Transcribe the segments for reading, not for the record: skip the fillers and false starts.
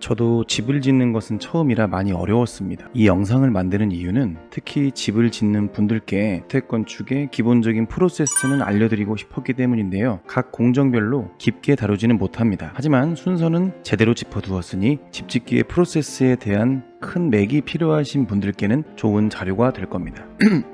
저도 집을 짓는 것은 처음이라 많이 어려웠습니다. 이 영상을 만드는 이유는 특히 집을 짓는 분들께 주택건축의 기본적인 프로세스는 알려드리고 싶었기 때문인데요. 각 공정별로 깊게 다루지는 못합니다. 하지만 순서는 제대로 짚어두었으니 집짓기의 프로세스에 대한 큰 맥이 필요하신 분들께는 좋은 자료가 될 겁니다.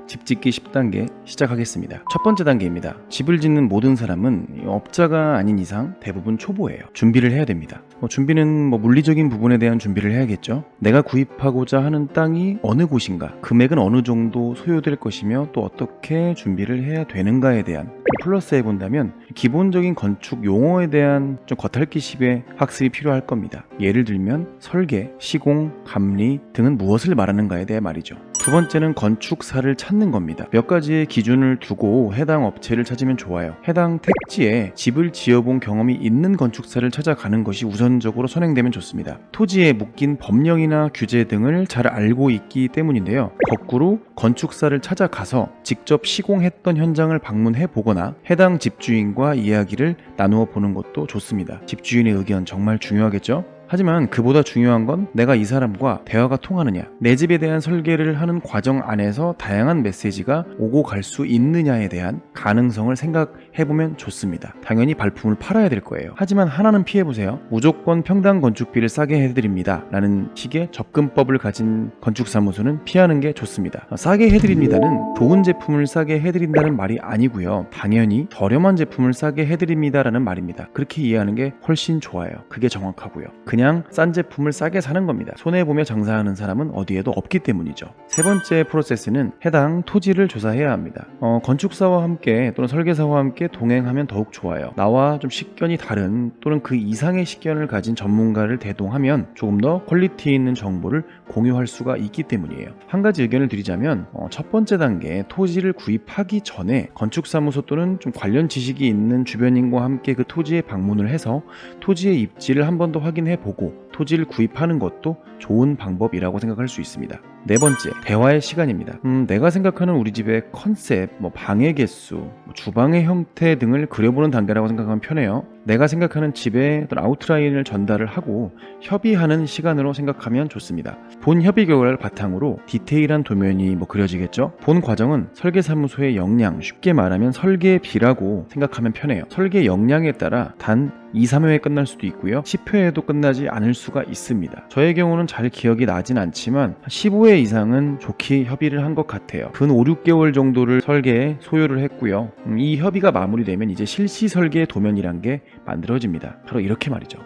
집짓기 10단계 시작하겠습니다. 첫 번째 단계입니다. 집을 짓는 모든 사람은 업자가 아닌 이상 대부분 초보예요. 준비를 해야 됩니다. 준비는 물리적인 부분에 대한 준비를 해야겠죠. 내가 구입하고자 하는 땅이 어느 곳인가, 금액은 어느 정도 소요될 것이며 또 어떻게 준비를 해야 되는가에 대한 플러스 해본다면 기본적인 건축 용어에 대한 좀 겉핥기식의 학습이 필요할 겁니다. 예를 들면 설계, 시공, 감리 등은 무엇을 말하는가에 대해 말이죠. 두 번째는 건축사를 찾는 겁니다. 몇 가지의 기준을 두고 해당 업체를 찾으면 좋아요. 해당 택지에 집을 지어본 경험이 있는 건축사를 찾아가는 것이 우선적으로 선행되면 좋습니다. 토지에 묶인 법령이나 규제 등을 잘 알고 있기 때문인데요. 거꾸로 건축사를 찾아가서 직접 시공했던 현장을 방문해 보거나 해당 집주인과 이야기를 나누어 보는 것도 좋습니다. 집주인의 의견 정말 중요하겠죠? 하지만 그보다 중요한 건 내가 이 사람과 대화가 통하느냐, 내 집에 대한 설계를 하는 과정 안에서 다양한 메시지가 오고 갈 수 있느냐에 대한 가능성을 생각해보면 좋습니다. 당연히 발품을 팔아야 될 거예요. 하지만 하나는 피해보세요. 무조건 평당 건축비를 싸게 해드립니다 라는 식의 접근법을 가진 건축사무소는 피하는 게 좋습니다. 싸게 해드립니다는 좋은 제품을 싸게 해드린다는 말이 아니고요. 당연히 저렴한 제품을 싸게 해드립니다 라는 말입니다. 그렇게 이해하는 게 훨씬 좋아요. 그게 정확하고요. 그냥 싼 제품을 싸게 사는 겁니다. 손해보며 장사하는 사람은 어디에도 없기 때문이죠. 세 번째 프로세스는 해당 토지를 조사해야 합니다. 건축사와 함께 또는 설계사와 함께 동행하면 더욱 좋아요. 나와 좀 식견이 다른 또는 그 이상의 식견을 가진 전문가를 대동하면 조금 더 퀄리티 있는 정보를 공유할 수가 있기 때문이에요. 한 가지 의견을 드리자면 첫 번째 단계 토지를 구입하기 전에 건축사무소 또는 좀 관련 지식이 있는 주변인과 함께 그 토지에 방문을 해서 토지의 입지를 한 번 더 확인해 보고 토지를 구입하는 것도 좋은 방법이라고 생각할 수 있습니다. 네 번째, 대화의 시간입니다. 내가 생각하는 우리 집의 컨셉, 방의 개수, 주방의 형태 등을 그려보는 단계라고 생각하면 편해요. 내가 생각하는 집의 어떤 아웃라인을 전달을 하고 협의하는 시간으로 생각하면 좋습니다. 본 협의 결과를 바탕으로 디테일한 도면이 그려지겠죠. 본 과정은 설계사무소의 역량, 쉽게 말하면 설계비라고 생각하면 편해요. 설계 역량에 따라 단 2, 3회에 끝날 수도 있고요. 10회에도 끝나지 않을 수가 있습니다. 저의 경우는 잘 기억이 나진 않지만 15회 이상은 좋게 협의를 한 것 같아요. 근 5, 6개월 정도를 설계에 소요를 했고요. 이 협의가 마무리되면 이제 실시 설계 도면이란 게 만들어집니다. 바로 이렇게 말이죠.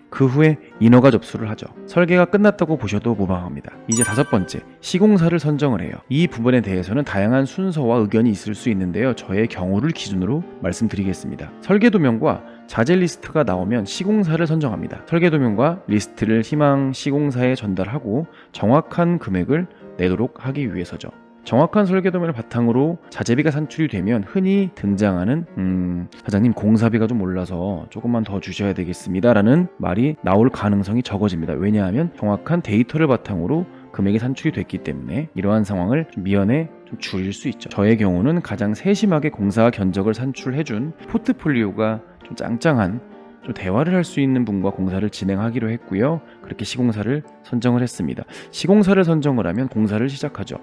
그 후에 인허가 접수를 하죠. 설계가 끝났다고 보셔도 무방합니다. 이제 다섯 번째, 시공사를 선정을 해요. 이 부분에 대해서는 다양한 순서와 의견이 있을 수 있는데요. 저의 경우를 기준으로 말씀드리겠습니다. 설계도면과 자재 리스트가 나오면 시공사를 선정합니다. 설계도면과 리스트를 희망 시공사에 전달하고 정확한 금액을 내도록 하기 위해서죠. 정확한 설계도면을 바탕으로 자재비가 산출이 되면 흔히 등장하는 사장님 공사비가 좀 올라서 조금만 더 주셔야 되겠습니다 라는 말이 나올 가능성이 적어집니다. 왜냐하면 정확한 데이터를 바탕으로 금액이 산출이 됐기 때문에 이러한 상황을 미연에 좀 줄일 수 있죠. 저의 경우는 가장 세심하게 공사 견적을 산출해준 포트폴리오가 좀 짱짱한 좀 대화를 할 수 있는 분과 공사를 진행하기로 했고요. 그렇게 시공사를 선정을 했습니다. 시공사를 선정을 하면 공사를 시작하죠.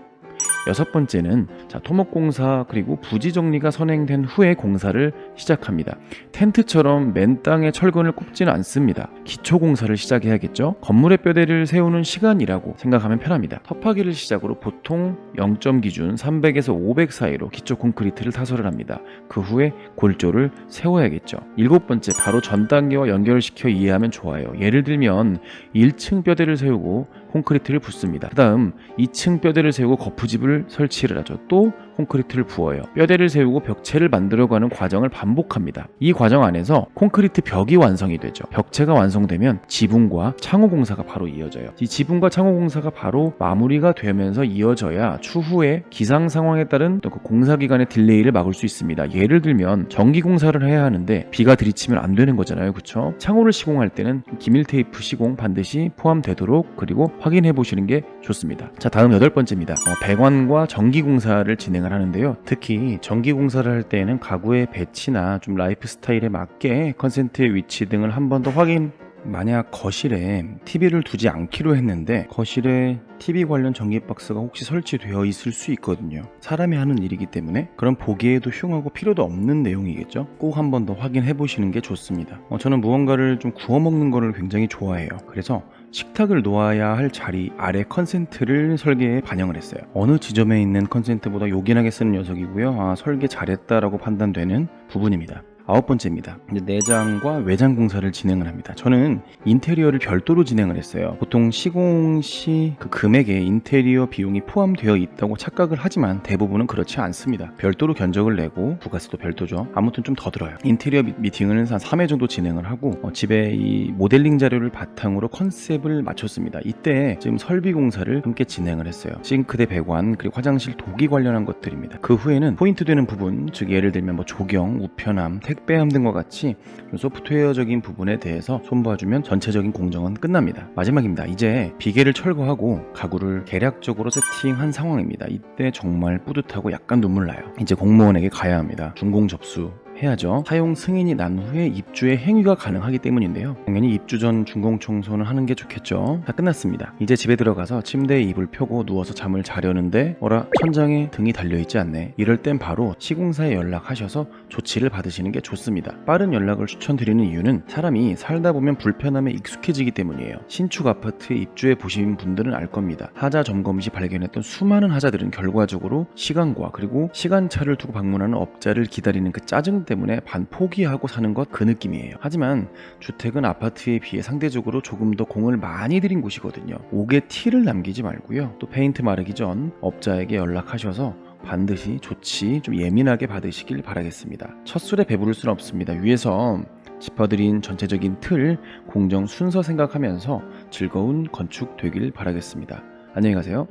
여섯 번째는 토목공사 그리고 부지 정리가 선행된 후에 공사를 시작합니다. 텐트처럼 맨 땅에 철근을 꼽지는 않습니다. 기초공사를 시작해야겠죠. 건물의 뼈대를 세우는 시간이라고 생각하면 편합니다. 터파기를 시작으로 보통 0점 기준 300에서 500 사이로 기초 콘크리트를 타설을 합니다. 그 후에 골조를 세워야겠죠. 일곱 번째, 바로 전 단계와 연결시켜 이해하면 좋아요. 예를 들면 1층 뼈대를 세우고 콘크리트를 붓습니다. 그 다음 2층 뼈대를 세우고 거푸집을 설치를 하죠. 또 콘크리트를 부어요. 뼈대를 세우고 벽체를 만들어가는 과정을 반복합니다. 이 과정 안에서 콘크리트 벽이 완성이 되죠. 벽체가 완성되면 지붕과 창호 공사가 바로 이어져요. 이 지붕과 창호 공사가 바로 마무리가 되면서 이어져야 추후에 기상 상황에 따른 또 그 공사 기간의 딜레이를 막을 수 있습니다. 예를 들면 전기 공사를 해야 하는데 비가 들이치면 안 되는 거잖아요. 그렇죠? 창호를 시공할 때는 기밀 테이프 시공 반드시 포함되도록 그리고 확인해 보시는 게 좋습니다. 자, 다음 여덟 번째입니다. 배관과 전기 공사를 진행을 하는데요. 특히 전기 공사를 할 때에는 가구의 배치나 좀 라이프 스타일에 맞게 컨센트의 위치 등을 한 번 더 확인을 만약 거실에 TV를 두지 않기로 했는데 거실에 TV 관련 전기 박스가 혹시 설치되어 있을 수 있거든요. 사람이 하는 일이기 때문에 그런 보기에도 흉하고 필요도 없는 내용이겠죠. 꼭 한 번 더 확인해 보시는 게 좋습니다. 저는 무언가를 좀 구워 먹는 거를 굉장히 좋아해요. 그래서 식탁을 놓아야 할 자리 아래 컨센트를 설계에 반영을 했어요. 어느 지점에 있는 컨센트보다 요긴하게 쓰는 녀석이고요. 설계 잘했다라고 판단되는 부분입니다. 9번째입니다. 내장과 외장 공사를 진행을 합니다. 저는 인테리어를 별도로 진행을 했어요. 보통 시공 시 그 금액에 인테리어 비용이 포함되어 있다고 착각을 하지만 대부분은 그렇지 않습니다. 별도로 견적을 내고 부가세도 별도죠. 아무튼 좀 더 들어요. 인테리어 미팅을 한 3회 정도 진행을 하고 집에 이 모델링 자료를 바탕으로 컨셉을 맞췄습니다. 이때 지금 설비 공사를 함께 진행을 했어요. 싱크대 배관 그리고 화장실 도기 관련한 것들입니다. 그 후에는 포인트 되는 부분, 즉 예를 들면 뭐 조경, 우편함, 택배함 등과 같이 소프트웨어적인 부분에 대해서 손봐주면 전체적인 공정은 끝납니다. 마지막입니다. 이제 비계를 철거하고 가구를 계략적으로 세팅한 상황입니다. 이때 정말 뿌듯하고 약간 눈물 나요. 이제 공무원에게 가야 합니다. 준공 접수 해야죠. 사용 승인이 난 후에 입주의 행위가 가능하기 때문인데요. 당연히 입주 전 준공 청소는 하는 게 좋겠죠. 다 끝났습니다. 이제 집에 들어가서 침대에 이불 펴고 누워서 잠을 자려는데 어라, 천장에 등이 달려있지 않네. 이럴 땐 바로 시공사에 연락하셔서 조치를 받으시는 게 좋습니다. 빠른 연락을 추천드리는 이유는 사람이 살다 보면 불편함에 익숙해지기 때문이에요. 신축 아파트에 입주해 보신 분들은 알 겁니다. 하자 점검 시 발견했던 수많은 하자들은 결과적으로 시간과 그리고 시간차를 두고 방문하는 업자를 기다리는 그 짜증 때문에 반포기하고 사는 것 그 느낌이에요. 하지만 주택은 아파트에 비해 상대적으로 조금 더 공을 많이 들인 곳이거든요. 옥에 티를 남기지 말고요. 또 페인트 마르기 전 업자에게 연락하셔서 반드시 조치 좀 예민하게 받으시길 바라겠습니다. 첫 술에 배부를 수는 없습니다. 위에서 짚어드린 전체적인 틀, 공정 순서 생각하면서 즐거운 건축 되길 바라겠습니다. 안녕히 가세요.